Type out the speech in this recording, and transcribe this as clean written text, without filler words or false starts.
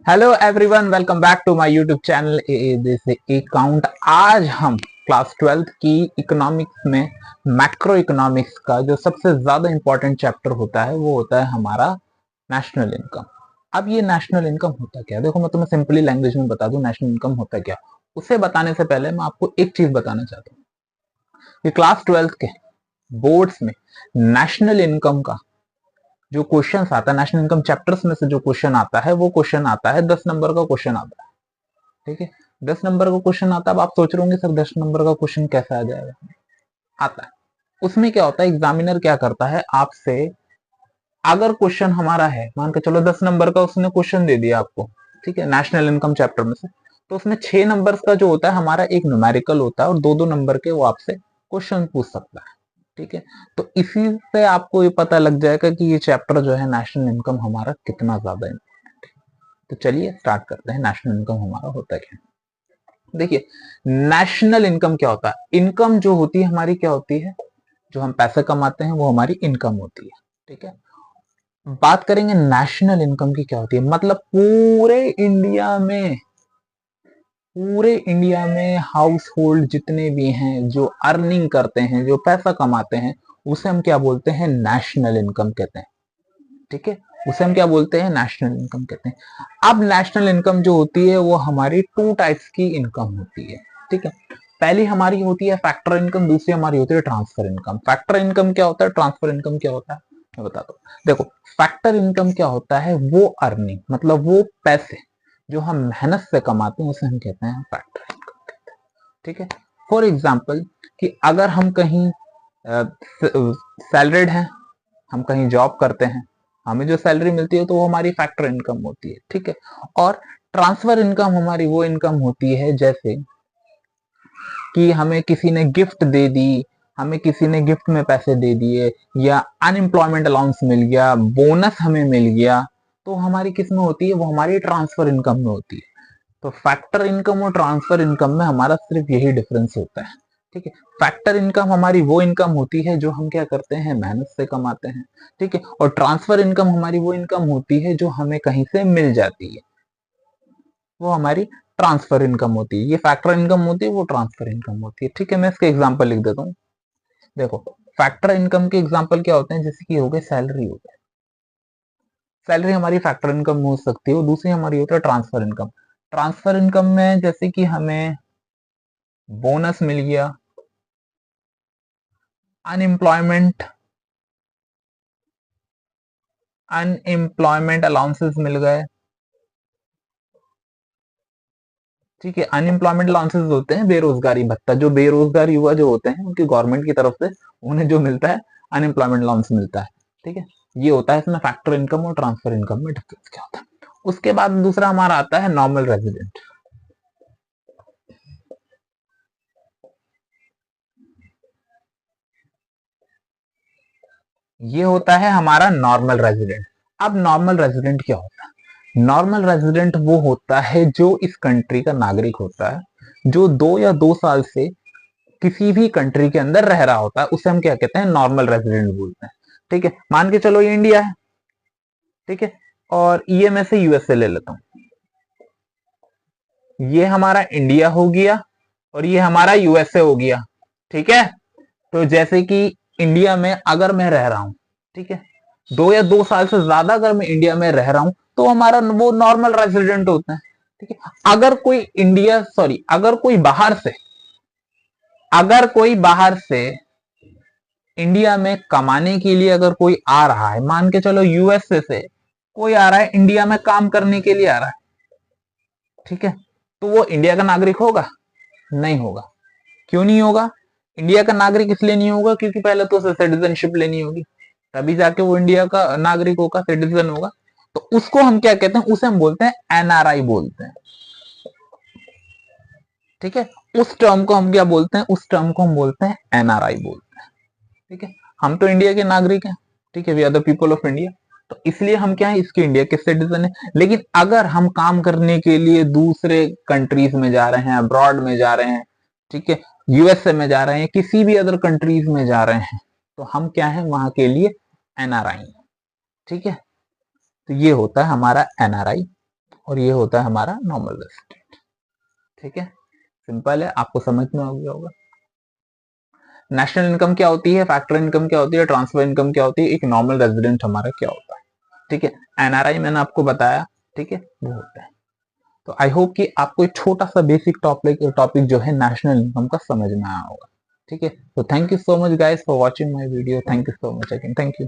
Hello everyone, welcome back to my YouTube channel this account. आज हम class 12th की economics में macro economics का जो सबसे ज्यादा इंपॉर्टेंट चैप्टर होता है वो होता है हमारा नेशनल इनकम। अब ये नेशनल इनकम होता क्या है? देखो, मैं तुम्हें सिंपली लैंग्वेज में बता दूं नेशनल इनकम होता क्या। उसे बताने से पहले मैं आपको एक चीज बताना चाहता हूँ कि क्लास 12th के बोर्ड्स में नेशनल इनकम का जो क्वेश्चन आता है, नेशनल इनकम चैप्टर्स में से जो क्वेश्चन आता है वो क्वेश्चन आता है 10 नंबर का क्वेश्चन आता है। ठीक है, 10 नंबर का क्वेश्चन आता है। अब आप सोच रहे होंगे सर 10 नंबर का क्वेश्चन कैसे आ जाएगा? आता है। उसमें क्या होता है, एग्जामिनर क्या करता है आपसे, अगर क्वेश्चन हमारा है, मान के चलो 10 नंबर का उसने क्वेश्चन दे दिया आपको, ठीक है, नेशनल इनकम चैप्टर में से, तो उसमें 6 नंबर का जो होता है हमारा एक न्यूमेरिकल होता है और दो दो नंबर के वो आपसे क्वेश्चन पूछ सकता है। ठीक है, तो इसी से आपको ये पता लग जाएगा कि ये चैप्टर जो है नेशनल इनकम हमारा कितना ज्यादा है। तो चलिए स्टार्ट करते हैं, नेशनल इनकम हमारा होता क्या है। देखिए, नेशनल इनकम क्या होता है? इनकम जो होती है हमारी क्या होती है, जो हम पैसे कमाते हैं वो हमारी इनकम होती है। ठीक है, बात करेंगे नेशनल इनकम की क्या होती है, मतलब पूरे इंडिया में हाउस होल्ड जितने भी हैं जो अर्निंग करते हैं, जो पैसा कमाते हैं, उसे हम क्या बोलते हैं? नेशनल इनकम कहते हैं। ठीक है, उसे हम क्या बोलते हैं? नेशनल इनकम कहते हैं। अब नेशनल इनकम जो होती है वो हमारी टू टाइप्स की इनकम होती है। ठीक है, पहली हमारी होती है फैक्टर इनकम, दूसरी हमारी होती है ट्रांसफर इनकम। फैक्टर इनकम क्या होता है, ट्रांसफर इनकम क्या होता है, मैं बताता हूँ। देखो, फैक्टर इनकम क्या होता है, वो अर्निंग, मतलब वो पैसे जो हम मेहनत से कमाते हैं उसे हम कहते हैं फैक्टर इनकम कहते हैं। ठीक है, फॉर एग्जाम्पल कि अगर हम कहीं सैलरीड हैं, हम कहीं जॉब करते हैं, हमें जो सैलरी मिलती है तो वो हमारी फैक्टर इनकम होती है। ठीक है, और ट्रांसफर इनकम हमारी वो इनकम होती है जैसे कि हमें किसी ने गिफ्ट दे दी, हमें किसी ने गिफ्ट में पैसे दे दिए, या अनएम्प्लॉयमेंट अलाउंस मिल गया, बोनस हमें मिल गया, तो हमारी किस में होती है? वो हमारी ट्रांसफर इनकम में होती है। तो फैक्टर इनकम और ट्रांसफर इनकम में हमारा सिर्फ यही डिफरेंस होता है। ठीक है, फैक्टर इनकम हमारी वो इनकम होती है जो हम क्या करते हैं? मेहनत से कमाते हैं। ठीक है, और ट्रांसफर इनकम हमारी वो इनकम होती है जो हमें कहीं से मिल जाती है, वो हमारी ट्रांसफर इनकम होती है। ये फैक्टर इनकम होती है, वो ट्रांसफर इनकम होती है। ठीक है, मैं इसके एग्जाम्पल लिख देता हूँ। देखो, फैक्टर इनकम के एग्जाम्पल क्या होते हैं, जैसे कि हो गए सैलरी, हो गए सैलरी हमारी फैक्टर इनकम हो सकती है। और दूसरी हमारी होती है ट्रांसफर इनकम। ट्रांसफर इनकम में जैसे कि हमें बोनस मिल गया, अनएम्प्लॉयमेंट अनएम्प्लॉयमेंट अलाउंसेस मिल गए। ठीक है, अनएम्प्लॉयमेंट अलाउंसेस होते हैं बेरोजगारी भत्ता, जो बेरोजगार युवा जो होते हैं उनकी गवर्नमेंट की तरफ से उन्हें जो मिलता है अनएम्प्लॉयमेंट अलाउंस मिलता है। ठीक है, ये होता है इसमें फैक्टर इनकम और ट्रांसफर इनकम में डिफरेंस क्या होता है। उसके बाद दूसरा हमारा आता है नॉर्मल रेजिडेंट। ये होता है हमारा नॉर्मल रेजिडेंट। अब नॉर्मल रेजिडेंट क्या होता है? नॉर्मल रेजिडेंट वो होता है जो इस कंट्री का नागरिक होता है, जो 2 या 2 साल से किसी भी कंट्री के अंदर रह रहा होता है, उसे हम क्या कहते हैं? नॉर्मल रेजिडेंट बोलते हैं। ठीक है, मान के चलो ये इंडिया है, ठीक है, और ये मैं से यूएसए ले लेता हूं। ये हमारा इंडिया हो गया और ये हमारा यूएसए हो गया। ठीक है, तो जैसे कि इंडिया में अगर मैं रह रहा हूं, ठीक है, 2 या 2 साल से ज्यादा अगर मैं इंडिया में रह रहा हूं तो हमारा वो नॉर्मल रेजिडेंट होता है। ठीक है, अगर कोई बाहर से इंडिया में कमाने के लिए अगर कोई आ रहा है, मान के चलो यूएसए से कोई आ रहा है इंडिया में काम करने के लिए आ रहा है, ठीक है, तो वो इंडिया का नागरिक होगा? नहीं होगा। क्यों नहीं होगा? इंडिया का नागरिक इसलिए नहीं होगा क्योंकि पहले तो उसे सिटीजनशिप लेनी होगी, तभी जाके वो इंडिया का नागरिक होगा, सिटीजन होगा। तो उसको हम क्या कहते हैं? उसे हम बोलते हैं एनआरआई बोलते हैं। ठीक है, उस टर्म को हम क्या बोलते हैं? उस टर्म को हम बोलते हैं एनआरआई बोलते हैं। ठीक है, हम तो इंडिया के नागरिक हैं, ठीक है, we are the people of India, तो इसलिए हम क्या है? इसके इंडिया के सिटीजन है। लेकिन अगर हम काम करने के लिए दूसरे कंट्रीज में जा रहे हैं, अब्रॉड में जा रहे हैं, ठीक है, यूएसए में जा रहे हैं, किसी भी अदर कंट्रीज में जा रहे हैं, तो हम क्या है? वहां के लिए एनआरआई। ठीक है, तो ये होता है हमारा एनआरआई। और ये होता है हमारा नॉर्मल रेजिडेंट। ठीक है, सिंपल है, आपको समझ में आ गया होगा। नेशनल इनकम क्या होती है, फैक्टर इनकम क्या होती है, ट्रांसफर इनकम क्या होती है, एक नॉर्मल रेजिडेंट हमारा क्या होता है। ठीक है, एनआरआई मैंने आपको बताया, ठीक है, वो होता है। तो आई होप कि आपको एक छोटा सा बेसिक टॉपिक जो है नेशनल इनकम का समझ में आया होगा। ठीक है, तो thank you so much guys for watching my video, thank you so much again, thank you.